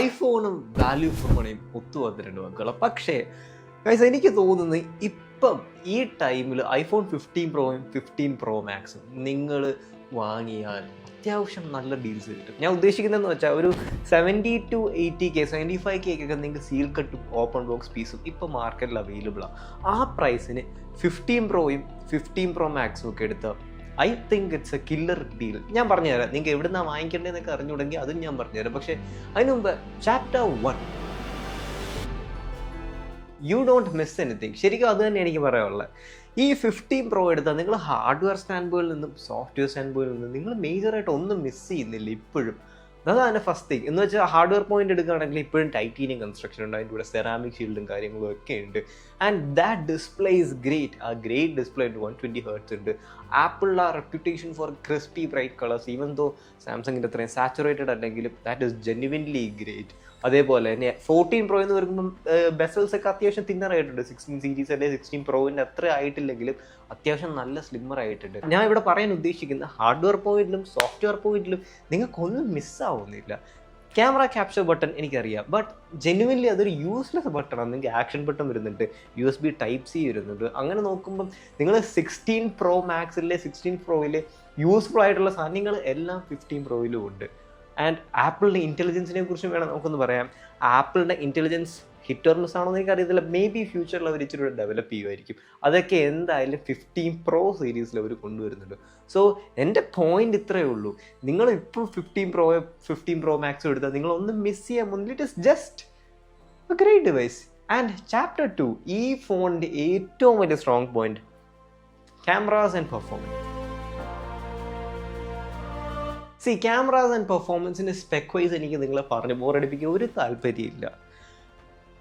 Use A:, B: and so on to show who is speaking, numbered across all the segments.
A: ഐഫോണും value four മണിയും ഒത്തുവന്നിട്ടുണ്ട് മക്കളെ. പക്ഷേ ഗൈസ് എനിക്ക് തോന്നുന്നത് ഇപ്പം ഈ ടൈമിൽ ഐഫോൺ 15 പ്രോയും 15 പ്രോ മാക്സും നിങ്ങൾ വാങ്ങിയാൽ അത്യാവശ്യം നല്ല ഡീൽസ് കിട്ടും. ഞാൻ ഉദ്ദേശിക്കുന്നതെന്ന് വെച്ചാൽ ഒരു 70-80K 75K ഒക്കെ നിങ്ങൾക്ക് സീൽ കട്ടും ഓപ്പൺ ബോക്സ് പീസും ഇപ്പോൾ മാർക്കറ്റിൽ അവൈലബിളാണ്. ആ പ്രൈസിന് 15 പ്രോയും 15 പ്രോ മാക്സും ഒക്കെ എടുത്താൽ I think it's A killer deal. ഞാൻ പറഞ്ഞുതരാം, നിങ്ങൾക്ക് എവിടെ നിന്നാണ് വാങ്ങിക്കേണ്ടതെന്നൊക്കെ അറിഞ്ഞുകൂടെങ്കിൽ അതും ഞാൻ പറഞ്ഞുതരാം. പക്ഷേ അതിന് മുമ്പ് chapter 1, you don't miss anything. ശരിക്കും അത് തന്നെ എനിക്ക് പറയാനുള്ളത്. ഈ 15 പ്രോ എടുത്താൽ നിങ്ങൾ ഹാർഡ്വെയർ സ്റ്റാൻഡ് പോയിൽ നിന്നും സോഫ്റ്റ്വെയർ സ്റ്റാൻഡ് പോയിൽ നിന്നും നിങ്ങൾ മേജറായിട്ട് ഒന്നും മിസ് ചെയ്യുന്നില്ല ഇപ്പോഴും. അതാണ് ഫസ്റ്റ് തിങ്. എന്ന് വെച്ചാൽ ഹാർഡ്വെയർ പോയിന്റ് എടുക്കുകയാണെങ്കിൽ ഇപ്പോഴും ടൈറ്റീനിയം കൺസ്ട്രക്ഷൻ ഉണ്ട്, അതിൻ്റെ കൂടെ സെറാമിക് ഷീൽഡും കാര്യങ്ങളും ഒക്കെ ഉണ്ട്. And that display is great. ആ ഗ്രേറ്റ് ഡിസ്പ്ലേ ഉണ്ട്, 120 Hz ഉണ്ട്. ആപ്പിളിൻ്റെ ആ reputation for crispy bright colours, even though സാംസങ്ങിൻ്റെ അത്രയും സാച്ചുറേറ്റഡ് അല്ലെങ്കിലും ദാറ്റ് ഇസ് ജെന്യുവിൻലി ഗ്രേറ്റ്. അതേപോലെ തന്നെ 14 പ്രോ എന്ന് പറയുമ്പം ബെസൽസ് ഒക്കെ അത്യാവശ്യം തിന്നറായിട്ടുണ്ട്. 16 സീരീസ് അല്ലെങ്കിൽ 16 പ്രോവിൻ്റെ അത്ര ആയിട്ടില്ലെങ്കിലും അത്യാവശ്യം നല്ല സ്ലിമ്മർ ആയിട്ടുണ്ട്. ഞാൻ ഇവിടെ പറയാൻ ഉദ്ദേശിക്കുന്ന ഹാർഡ്വെയർ പോയിന്റിലും സോഫ്റ്റ്വെയർ പോയിന്റിലും നിങ്ങൾക്കൊന്നും മിസ്സാവുന്നില്ല. ക്യാമറ ക്യാപ്ചർ ബട്ടൺ എനിക്കറിയാം, ബട്ട് ജെന്യുവൻലി അതൊരു യൂസ്ലെസ് ബട്ടണാണ്. നിങ്ങൾക്ക് ആക്ഷൻ ബട്ടൺ വരുന്നുണ്ട്, USB Type-C വരുന്നുണ്ട്. അങ്ങനെ നോക്കുമ്പം നിങ്ങൾ 16 പ്രോ മാക്സിലെ 16 പ്രോയിലെ യൂസ്ഫുൾ ആയിട്ടുള്ള സാധനങ്ങൾ എല്ലാം 15 പ്രോയിലും ഉണ്ട്. ആൻഡ് ആപ്പിളിൻ്റെ ഇൻ്റലിജൻസിനെ കുറിച്ചും വേണം നമുക്കൊന്ന് പറയാം. ആപ്പിളിൻ്റെ ഇൻ്റലിജൻസ് ഹിറ്റ് ഓർ മിസ് ആണോ എന്ന് എനിക്കറിയത്തില്ല. മേ ബി ഫ്യൂച്ചറിൽ അവർ ഇച്ചിരി കൂടെ ഡെവലപ്പ് ചെയ്യുമായിരിക്കും. അതൊക്കെ എന്തായാലും 15 പ്രോ സീരീസിൽ അവർ കൊണ്ടുവരുന്നുണ്ട്. സോ എൻ്റെ പോയിന്റ് ഇത്രയേ ഉള്ളൂ. നിങ്ങൾ ഇപ്പോൾ 15 പ്രോ മാക്സും എടുത്താൽ നിങ്ങളൊന്നും മിസ് ചെയ്യാൻ മുന്നിൽ. It is just a great device. And chapter 2, ഈ ഫോണിൻ്റെ ഏറ്റവും വലിയ strong point cameras and performance. Cameras and പെർഫോമൻസിൻ്റെ സ്പെക് വൈസ് എനിക്ക് നിങ്ങളെ പറഞ്ഞ് ബോറടിപ്പിക്കാൻ ഒരു താല്പര്യമില്ല.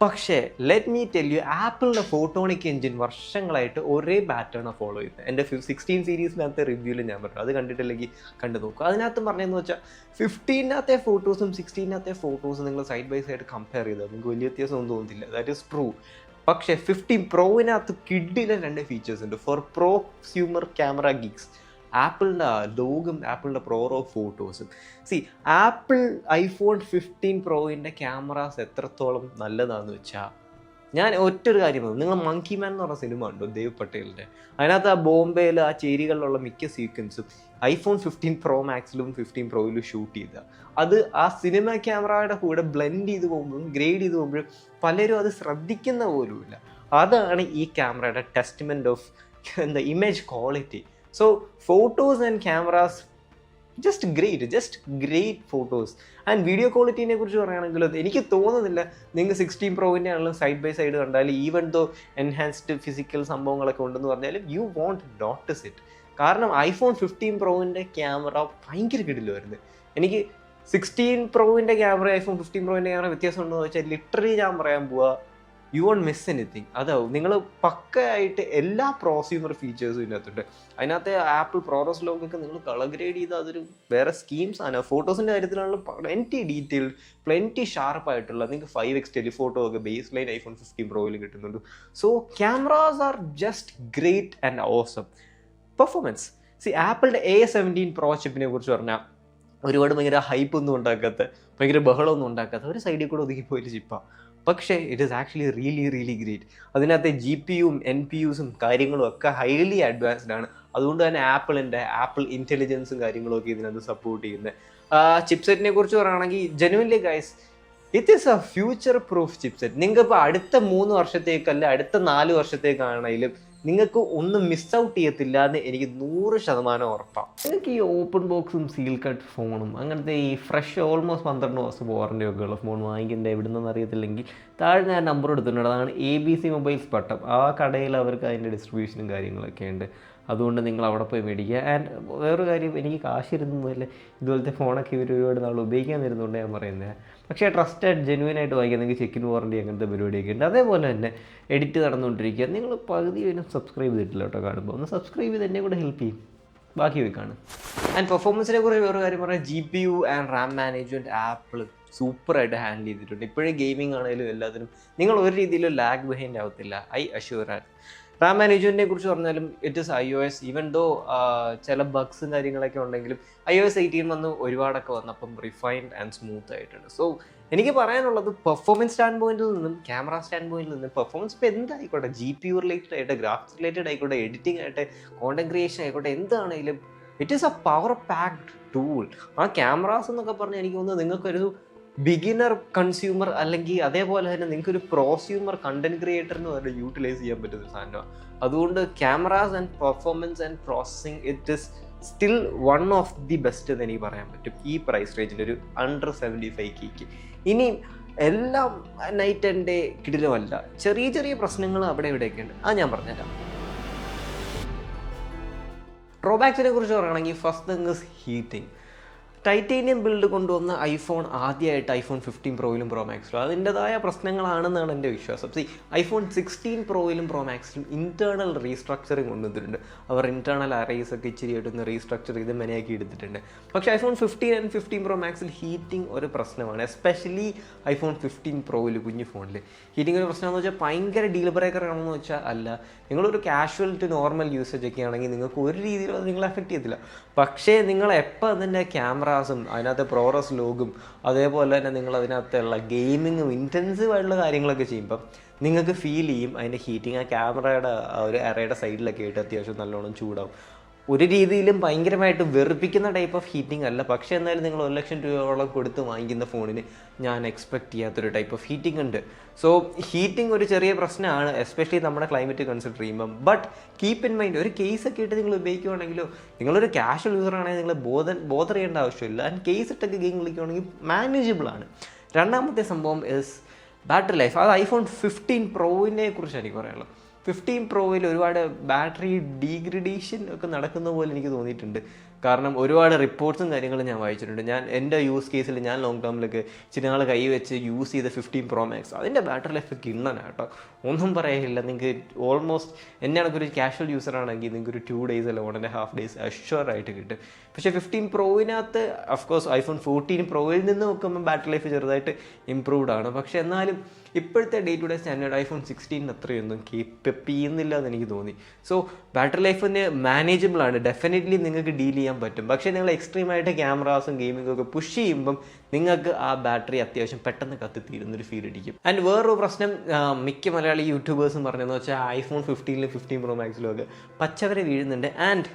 A: പക്ഷേ ലെറ്റ് മീ ടെൽ യു, ആപ്പിളിൻ്റെ ഫോട്ടോണിക് എഞ്ചിൻ വർഷങ്ങളായിട്ട് ഒരേ പാറ്റേണാണ് ഫോളോ ചെയ്യുന്നത്. എൻ്റെ 16 സീരീസിനകത്തെ റിവ്യൂവിൽ ഞാൻ പറഞ്ഞു, അത് കണ്ടിട്ടില്ലെങ്കിൽ കണ്ടു നോക്കുക. അതിനകത്ത് പറഞ്ഞതെന്ന് വെച്ചാൽ 15-നകത്തെ ഫോട്ടോസും 16-നകത്തെ ഫോട്ടോസും നിങ്ങൾ സൈഡ് ബൈ സൈഡ് കമ്പയർ ചെയ്താൽ നിങ്ങൾക്ക് വലിയ വ്യത്യാസമൊന്നും തോന്നുന്നില്ല. That is true. പക്ഷേ 15 പ്രോവിനകത്ത് കിഡിലെ 2 ഫീച്ചേഴ്സ് ഉണ്ട് ഫോർ പ്രോസ്യൂമർ ക്യാമറ ഗീക്സ്. ആപ്പിളിൻ്റെ ലോഗും ആപ്പിളിൻ്റെ പ്രോറോ ഫോട്ടോസും. ആപ്പിൾ ഐഫോൺ 15 പ്രോയിൻ്റെ ക്യാമറാസ് എത്രത്തോളം നല്ലതാണെന്ന് വെച്ചാൽ ഞാൻ ഒറ്റൊരു കാര്യം പറഞ്ഞു. നിങ്ങൾ മങ്കി മാൻ എന്ന് പറഞ്ഞ സിനിമ ഉണ്ടോ, ദേവ് പട്ടേലിൻ്റെ? അതിനകത്ത് ആ ബോംബെയിൽ ആ ചേരികളിലുള്ള മിക്ക സീക്വൻസും ഐഫോൺ 15 പ്രോ മാക്സിലും 15 പ്രോയിലും ഷൂട്ട് ചെയ്ത അത് ആ സിനിമ ക്യാമറയുടെ കൂടെ ബ്ലെൻഡ് ചെയ്ത് പോകുമ്പോഴും ഗ്രേഡ് ചെയ്ത് പോകുമ്പോഴും പലരും അത് ശ്രദ്ധിക്കുന്ന പോലുമില്ല. അതാണ് ഈ ക്യാമറയുടെ testament of image quality. So photos and cameras just great photos. And video ക്വാളിറ്റിനെ കുറിച്ച് പറയുകയാണെങ്കിൽ എനിക്ക് തോന്നുന്നില്ല നിങ്ങൾ 16 പ്രോവിൻ്റെ ആണെങ്കിലും സൈഡ് ബൈ സൈഡ് കണ്ടാൽ ഈവൻ ദോ എൻഹാൻസ്ഡ് ഫിസിക്കൽ സംഭവങ്ങളൊക്കെ ഉണ്ടെന്ന് പറഞ്ഞാലും യു വോണ്ട് നോട്ടിസ് ഇറ്റ്. കാരണം ഐഫോൺ 15 പ്രോവിൻ്റെ ക്യാമറ ഭയങ്കര കിടില് വരുന്നത്. എനിക്ക് 16 പ്രോവിൻ്റെ ക്യാമറ ഐഫോൺ 15 പ്രോവിൻ്റെ ക്യാമറ വ്യത്യാസം ഉണ്ടെന്ന് വെച്ചാൽ ലിറ്ററലി ഞാൻ പറയാൻ പോവാ, യു വോണ്ട് മിസ് എനിത്തിങ്. അതാവും നിങ്ങൾ പക്കയായിട്ട് എല്ലാ പ്രോസ്യൂമർ ഫീച്ചേഴ്സും ഇതിനകത്തുണ്ട്. അതിനകത്ത് ആപ്പിൾ പ്രോറസ് ലോഗൊക്കെ നിങ്ങൾ കളർ ഗ്രേഡ് ചെയ്ത് അതൊരു വേറെ സ്കീംസ് ആണ്. ഫോട്ടോസിൻ്റെ കാര്യത്തിലാണെങ്കിൽ പ്ലെൻറ്റി ഡീറ്റെയിൽഡ്, പ്ലെൻറ്റി ഷാർപ്പായിട്ടുള്ള നിങ്ങൾക്ക് 5x ടെലിഫോട്ടോ ഒക്കെ ബേസ് ലൈൻ ഐഫോൺ 15 പ്രോയിൽ കിട്ടുന്നുണ്ട്. So cameras are just great and awesome. Performance, ആപ്പിളിൻ്റെ A17 പ്രോ ചിപ്പിനെ കുറിച്ച് പറഞ്ഞാൽ ഒരുപാട് ഭയങ്കര ഹൈപ്പ് ഒന്നും ഉണ്ടാക്കാത്ത, ഭയങ്കര ബഹളമൊന്നും ഉണ്ടാക്കാത്ത ഒരു സൈഡിൽ കൂടെ ഒതുങ്ങിപ്പോയൊരു ചിപ്പാണ്. പക്ഷേ it is actually really great. അതിനകത്തെ GPUവും NPUസും കാര്യങ്ങളും ഒക്കെ ഹൈലി അഡ്വാൻസ്ഡ് ആണ്. അതുകൊണ്ട് തന്നെ ആപ്പിൾ ഇൻ്റലിജൻസും കാര്യങ്ങളും ഒക്കെ ഇതിനകത്ത് സപ്പോർട്ട് ചെയ്യുന്നത്. ചിപ്സെറ്റിനെ കുറിച്ച് പറയുകയാണെങ്കിൽ genuinely guys it is A future proof chipset. നിങ്ങൾക്ക് ഇപ്പോൾ അടുത്ത 3 വർഷത്തേക്കല്ല അടുത്ത 4 വർഷത്തേക്കാണെങ്കിലും നിങ്ങൾക്ക് ഒന്നും മിസ് ഔട്ട് ചെയ്യത്തില്ല എന്ന് എനിക്ക് 100% ഉറപ്പാണ്. നിങ്ങൾക്ക് ഈ ഓപ്പൺ ബോക്സും സീൽ കട്ട് ഫോണും അങ്ങനത്തെ ഈ ഫ്രഷ് ഓൾമോസ്റ്റ് 12 ദിവസം വാറണ്ടി ഒക്കെ ഉള്ള ഫോൺ വാങ്ങിക്കേണ്ടത് എവിടെ നിന്നൊന്നും അറിയത്തില്ലെങ്കിൽ താഴെ ഞാൻ നമ്പർ എടുത്തിട്ടുണ്ട്. അതാണ് ABC മൊബൈൽസ് പട്ടം. ആ കടയിൽ അവർക്ക് അതിൻ്റെ ഡിസ്ട്രിബ്യൂഷനും കാര്യങ്ങളൊക്കെ ഉണ്ട്. അതുകൊണ്ട് നിങ്ങൾ അവിടെ പോയി മേടിക്കുക. ആൻഡ് വേറൊരു കാര്യം, എനിക്ക് കാശിരുന്നതല്ലേ ഇതുപോലത്തെ ഫോണൊക്കെ ഇവർ ഒരുപാട് നാൾ ഉപയോഗിക്കാൻ തരുന്നുണ്ട് ഞാൻ പറയുന്നത്. പക്ഷേ ട്രസ്റ്റഡ് ജെന്യുവനായിട്ട് വാങ്ങിക്കാൻ നിങ്ങൾക്ക് ചെക്കിൻ വാറണ്ടി അങ്ങനത്തെ പരിപാടിയൊക്കെ ഉണ്ട്. അതേപോലെ തന്നെ എഡിറ്റ് നടന്നുകൊണ്ടിരിക്കുക. നിങ്ങൾ പകുതി വരും സബ്സ്ക്രൈബ് ചെയ്തിട്ടില്ല കേട്ടോ. കാണുമ്പോൾ ഒന്ന് സബ്സ്ക്രൈബ് ചെയ്ത് എന്നെ കൂടെ ഹെൽപ്പ് ചെയ്യും. ബാക്കി പോയി കാണും. ആൻഡ് പെർഫോമൻസിനെ കുറിച്ച് വേറൊരു കാര്യം പറഞ്ഞാൽ GPU and RAM management Apple സൂപ്പറായിട്ട് ഹാൻഡിൽ ചെയ്തിട്ടുണ്ട്. ഇപ്പോഴും ഗെയിമിംഗ് ആണെങ്കിലും എല്ലാത്തിനും നിങ്ങൾ ഒരു രീതിയിലും ലാഗ് ബിഹൈൻഡ് ആവത്തില്ല, ഐ അഷ്യൂർ ആറ്റ്. റാം മാനേജ്മെൻറ്റിനെ കുറിച്ച് പറഞ്ഞാലും it is iOS. Even though ചില ബഗ്സും കാര്യങ്ങളൊക്കെ ഉണ്ടെങ്കിലും iOS 18 വന്ന് ഒരുപാടൊക്കെ വന്നപ്പം റിഫൈൻഡ് ആൻഡ് സ്മൂത്ത് ആയിട്ടുണ്ട്. സോ എനിക്ക് പറയാനുള്ളത് പെർഫോമൻസ് സ്റ്റാൻഡ് പോയിന്റിൽ നിന്നും ക്യാമറ സ്റ്റാൻഡ് പോയിന്റിൽ നിന്നും പെർഫോമൻസ് ഇപ്പോൾ എന്തായിക്കോട്ടെ, GPU റിലേറ്റഡ് ആയിട്ട്, ഗ്രാഫിക്സ് റിലേറ്റഡ് ആയിക്കോട്ടെ, എഡിറ്റിംഗ് ആയിട്ട്, കോണ്ടന്റ് ക്രിയേഷൻ ആയിക്കോട്ടെ, എന്താണെങ്കിലും it is A power packed tool. ആ ക്യാമറാസ് എന്നൊക്കെ പറഞ്ഞാൽ എനിക്ക് തോന്നുന്നു നിങ്ങൾക്കൊരു ബിഗിനർ കൺസ്യൂമർ അല്ലെങ്കിൽ അതേപോലെ തന്നെ നിങ്ങൾക്കൊരു പ്രോസ്യൂമർ കണ്ടന്റ് ക്രിയേറ്ററിന് വരെ യൂട്ടിലൈസ് ചെയ്യാൻ പറ്റുന്ന ഒരു സാധനമാണ്. അതുകൊണ്ട് cameras and performance and processing it is still one of the best എന്ന് എനിക്ക് പറയാൻ പറ്റും ഈ പ്രൈസ് റേഞ്ചിൽ, ഒരു അണ്ടർ 75K. ഇനി എല്ലാം നൈറ്റ് ആൻഡ് ഡേ കിടിലുമല്ല, ചെറിയ ചെറിയ പ്രശ്നങ്ങൾ അവിടെ ഇവിടെയൊക്കെ ഉണ്ട്, അത് ഞാൻ പറഞ്ഞുതരാം. ഡ്രോബാക്സിനെ കുറിച്ച് പറയുകയാണെങ്കിൽ first thing is heating. Titanium build കൊണ്ടുവന്ന ഐഫോൺ ആദ്യമായിട്ട് ഐഫോൺ 15 പ്രോയിലും പ്രോ മാക്സിലും അതിൻ്റെതായ പ്രശ്നങ്ങളാണെന്നാണ് എൻ്റെ വിശ്വാസം. ഐഫോൺ 16 പ്രോയിലും പ്രോ മാക്സിലും ഇൻറ്റേർണൽ റീസ്ട്രക്ചറിങ് കൊണ്ടുവന്നിട്ടുണ്ട്. അവർ ഇൻറ്റേർണൽ അറേസ് ഒക്കെ ഇച്ചിരി ആയിട്ടൊന്ന് റീസ്ട്രക്ചർ ചെയ്ത് മെനയാക്കി എടുത്തിട്ടുണ്ട്. പക്ഷേ ഐഫോൺ 15 ആൻഡ് 15 പ്രോ മാക്സിൽ ഹീറ്റിംഗ് ഒരു പ്രശ്നമാണ്. എസ്പെഷ്യലി ഐഫോൺ 15 പ്രോയിൽ, കുഞ്ഞു ഫോണിൽ ഹീറ്റിംഗ് ഒരു പ്രശ്നമെന്ന് വെച്ചാൽ ഭയങ്കര ഡീൽ ബ്രേക്കർ ആണെന്ന് വെച്ചാൽ അല്ല. നിങ്ങളൊരു കാഷ്വൽ ടു നോർമൽ യൂസേജ് ഒക്കെ ആണെങ്കിൽ നിങ്ങൾക്ക് ഒരു രീതിയിലും അത് നിങ്ങളെ എഫക്റ്റ് ചെയ്യത്തില്ല. പക്ഷേ നിങ്ങൾ എപ്പോൾ അതിൻ്റെ ക്യാമറാസും അതിനകത്ത് പ്രോഗ്രസ് ലോഗും അതേപോലെ തന്നെ നിങ്ങൾ അതിനകത്തുള്ള ഗെയിമിങ്ങും ഇൻറ്റൻസീവ് ആയിട്ടുള്ള കാര്യങ്ങളൊക്കെ ചെയ്യുമ്പം നിങ്ങൾക്ക് ഫീൽ ചെയ്യും അതിൻ്റെ ഹീറ്റിംഗ്. ആ ക്യാമറയുടെ ഒരു അറയുടെ സൈഡിലൊക്കെ ആയിട്ട് അത്യാവശ്യം നല്ലോണം ചൂടാവും. ഒരു രീതിയിലും ഭയങ്കരമായിട്ട് വെറുപ്പിക്കുന്ന ടൈപ്പ് ഓഫ് ഹീറ്റിംഗ് അല്ല, പക്ഷേ എന്നാലും നിങ്ങൾ 1 ലക്ഷം രൂപയോളം കൊടുത്ത് വാങ്ങിക്കുന്ന ഫോണിന് ഞാൻ എക്സ്പെക്ട് ചെയ്യാത്തൊരു ടൈപ്പ് ഓഫ് ഹീറ്റിംഗ് ഉണ്ട്. സോ ഹീറ്റിംഗ് ഒരു ചെറിയ പ്രശ്നമാണ്, എസ്പെഷ്യലി നമ്മുടെ ക്ലൈമറ്റ് കൺസിഡർ ചെയ്യുമ്പം. ബട്ട് കീപ്പ് ഇൻ മൈൻഡ്, ഒരു കേസൊക്കെ ഇട്ട് നിങ്ങൾ ഉപയോഗിക്കുകയാണെങ്കിലോ, നിങ്ങളൊരു കാഷ്വൽ യൂസർ ആണെങ്കിൽ നിങ്ങൾ ബോധർ ചെയ്യേണ്ട ആവശ്യമില്ല. ആൻഡ് കേസ് ഇട്ടൊക്കെ ഗെയിം കളിക്കുകയാണെങ്കിൽ മാനേജബിൾ ആണ്. രണ്ടാമത്തെ സംഭവം ഇസ് ബാറ്ററി ലൈഫ്. അത് ഐഫോൺ 15 പ്രോവിനെ കുറിച്ച് എനിക്ക് പറയാനുള്ളത്. 15 പ്രോയിൽ ഒരുപാട് ബാറ്ററി ഡീഗ്രഡേഷൻ ഒക്കെ നടക്കുന്ന പോലെ എനിക്ക് തോന്നിയിട്ടുണ്ട്. കാരണം ഒരുപാട് റിപ്പോർട്ട്സും കാര്യങ്ങളും ഞാൻ വായിച്ചിട്ടുണ്ട്. ഞാൻ എൻ്റെ യൂസ് കേസിൽ ഞാൻ ലോങ് ടേമിലൊക്കെ ഇച്ചിരി നാൾ കൈ വെച്ച് യൂസ് ചെയ്ത 15 പ്രോ മാക്സ് അതിൻ്റെ ബാറ്ററി ലൈഫ് കിണ്ണനാണ് കേട്ടോ, ഒന്നും പറയാനില്ല. നിങ്ങൾക്ക് ഓൾമോസ്റ്റ് എന്നെ കണക്കൊരു കാഷ്വൽ യൂസർ ആണെങ്കിൽ നിങ്ങൾക്ക് ഒരു 2 days അല്ല 1.5 days അഷ്വറായിട്ട് കിട്ടും. പക്ഷേ 15 പ്രോവിനകത്ത് അഫ്കോഴ്സ് ഐഫോൺ 14 പ്രോയിൽ നിന്ന് നോക്കുമ്പോൾ ബാറ്ററി ലൈഫ് ചെറുതായിട്ട് ഇമ്പ്രൂവ്ഡ് ആണ്. പക്ഷേ എന്നാലും ഇപ്പോഴത്തെ day to day standard iPhone 16 അത്രയൊന്നും കീപ്പ് ചെയ്യുന്നില്ല എന്ന് എനിക്ക് തോന്നി. സോ ബാറ്ററി ലൈഫിന് മാനേജബിൾ ആണ്, ഡെഫിനറ്റ്ലി നിങ്ങൾക്ക് ഡീൽ ചെയ്യാൻ പറ്റും. പക്ഷേ നിങ്ങൾ എക്സ്ട്രീമായിട്ട് ക്യാമറാസും ഗെയിമിങ്ങും ഒക്കെ പുഷ് ചെയ്യുമ്പം നിങ്ങൾക്ക് ആ ബാറ്ററി അത്യാവശ്യം പെട്ടെന്ന് കത്തിത്തീരുന്നൊരു ഫീൽ അടിക്കും. ആൻഡ് വേറൊരു പ്രശ്നം മിക്ക മലയാളി യൂട്യൂബേഴ്സും പറഞ്ഞതെന്ന് വെച്ചാൽ ഐഫോൺ 15ലും 15 പ്രോ മാക്സിലും ഒക്കെ പച്ചവരെ വീഴുന്നുണ്ട്. ആൻഡ്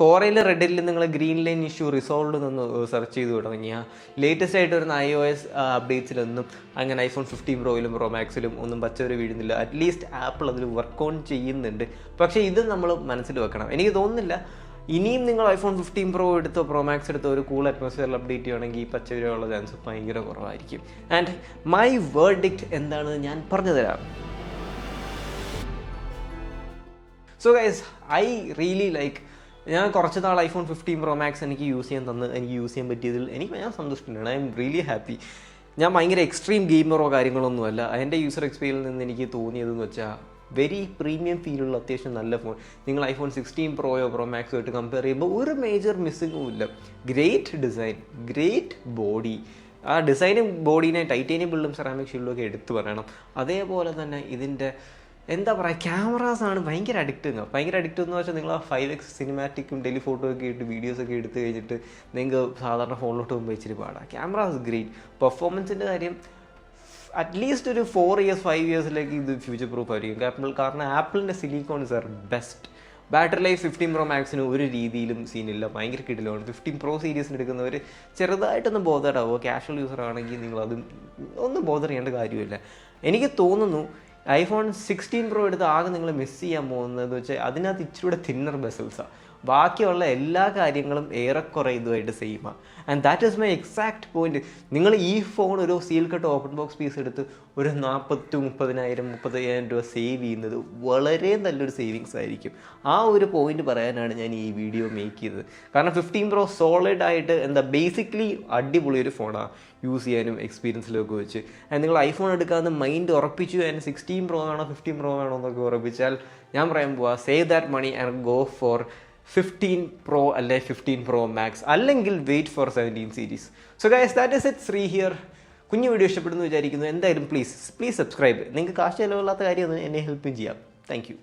A: കോറയിൽ റെഡിൽ നിങ്ങൾ ഗ്രീൻ ലൈൻ ഇഷ്യൂ റിസോൾവ് നിന്ന് സെർച്ച് ചെയ്ത് തുടങ്ങിയാൽ ലേറ്റസ്റ്റ് ആയിട്ട് വരുന്ന iOS അപ്ഡേറ്റ്സിലൊന്നും അങ്ങനെ ഐഫോൺ 15 പ്രോയിലും പ്രോ മാക്സിലും ഒന്നും പച്ചവരെ വീഴുന്നില്ല. അറ്റ്ലീസ്റ്റ് ആപ്പിൾ അതിൽ വർക്ക് ഓൺ ചെയ്യുന്നുണ്ട്. പക്ഷേ ഇത് നമ്മൾ മനസ്സിൽ വെക്കണം. എനിക്ക് തോന്നുന്നില്ല ഇനിയും നിങ്ങൾ ഐഫോൺ 15 പ്രോ എടുത്തോ പ്രോ മാക്സ് എടുത്തോ ഒരു കൂൾ അറ്റ്മോസ്ഫിയറിൽ അപ്ഡേറ്റ് ചെയ്യുകയാണെങ്കിൽ ഈ പച്ചവരെയുള്ള ചാൻസ് ഭയങ്കര കുറവായിരിക്കും. ആൻഡ് മൈ വേർഡിക്റ്റ് എന്താണെന്ന് ഞാൻ പറഞ്ഞു തരാം. So guys, I really like, ഞാൻ കുറച്ച് നാൾ ഐഫോൺ 15 പ്രോ മാക്സ് എനിക്ക് യൂസ് ചെയ്യാൻ പറ്റിയതിൽ ഞാൻ സന്തുഷ്ടനാണ്. I am really happy. ഞാൻ ഭയങ്കര എക്സ്ട്രീം ഗെയിമറോ കാര്യങ്ങളൊന്നുമല്ല. എൻ്റെ യൂസർ എക്സ്പീരിയൻസിൽ നിന്ന് എനിക്ക് തോന്നിയതെന്ന് വെച്ചാൽ വെരി പ്രീമിയം ഫീലുള്ള അത്യാവശ്യം നല്ല ഫോൺ. നിങ്ങൾ ഐഫോൺ 16 പ്രോയോ പ്രോ മാക്സോ ആയിട്ട് കമ്പയർ ചെയ്യുമ്പോൾ ഒരു മേജർ മിസ്സിങ്ങും ഇല്ല. Great design, great body. ആ ഡിസൈനും ബോഡീനെ ടൈറ്റേനിയം ബിൽഡും സെറാമിക് ഷീൽഡും ഒക്കെ എടുത്തു പറയണം. അതേപോലെ തന്നെ ഇതിൻ്റെ എന്താ പറയുക, ക്യാമറാസാണ് ഭയങ്കര അഡിക്റ്റ് എന്ന് വെച്ചാൽ നിങ്ങൾ ആ 5x സിനിമാറ്റിക്കും ടെലിഫോട്ടോ ഒക്കെ ഇട്ട് വീഡിയോസൊക്കെ എടുത്ത് കഴിഞ്ഞിട്ട് നിങ്ങൾക്ക് സാധാരണ ഫോണിലോട്ട് പോകുമ്പോൾ ഇച്ചിരി പാടാം. Cameras great. പെർഫോമൻസിൻ്റെ കാര്യം അറ്റ്ലീസ്റ്റ് ഒരു 4 years 5 yearsലേക്ക് ഇത് ഫ്യൂച്ചർ പ്രൂഫ് ആയിരിക്കും. കാരണം ആപ്പിളിൻ്റെ silicon is our best. Battery life 15 pro മാക്സിന് ഒരു രീതിയിലും സീനില്ല, ഭയങ്കര കിടിലാണ്. 15 പ്രോ സീരീസിന് എടുക്കുന്നവർ ചെറുതായിട്ടൊന്ന് ബോധറാവോ, കാഷ്വൽ യൂസർ ആണെങ്കിൽ നിങ്ങളത് ഒന്നും ബോധർ ചെയ്യേണ്ട കാര്യമില്ല. എനിക്ക് തോന്നുന്നു ഐഫോൺ 16 പ്രോ എടുത്ത് ആകെ നിങ്ങൾ മിസ് ചെയ്യാൻ പോകുന്നതെന്ന് വെച്ചാൽ അതിനകത്ത് ഇച്ചിരി കൂടെ തിന്നർ ബെസൽസാണ്. ബാക്കിയുള്ള എല്ലാ കാര്യങ്ങളും ഏറെക്കുറെ ഇതുമായിട്ട് സെയിമാണ്. And that is my exact point. നിങ്ങൾ ഈ ഫോൺ ഒരു seal cut open box piece എടുത്ത് ഒരു 30,000-35,000 രൂപ സേവ് ചെയ്യുന്നത് വളരെ നല്ലൊരു സേവിങ്സ് ആയിരിക്കും. ആ ഒരു പോയിന്റ് പറയാനാണ് ഞാൻ ഈ വീഡിയോ മേക്ക് ചെയ്തത്. കാരണം 15 പ്രോ സോളിഡ് ആയിട്ട് ബേസിക്കലി അടിപൊളി ഒരു ഫോണാണ് യൂസ് ചെയ്യാനും എക്സ്പീരിയൻസിലൊക്കെ വെച്ച്. ആൻഡ് നിങ്ങൾ ഐഫോൺ എടുക്കാമെന്ന് മൈൻഡ് ഉറപ്പിച്ചു, ആൻഡ് 16 പ്രോ ആണോ 15 പ്രോ ആണോ എന്നൊക്കെ ഉറപ്പിച്ചാൽ ഞാൻ പറയാൻ പോവാ, save that money and go for 15 pro അല്ലെ 15 പ്രോ മാക്സ്, അല്ലെങ്കിൽ wait for 17 series. So guys, that is it. Sree here. കുഞ്ഞു വീഡിയോ ഇഷ്ടപ്പെടുന്നു വിചാരിക്കുന്നു. എന്തായാലും പ്ലീസ് സബ്സ്ക്രൈബ്. നിങ്ങൾക്ക് കാശ് ചിലവില്ലാത്ത കാര്യമൊന്നും എന്നെ ഹെൽപ്പും ചെയ്യാം. Thank you.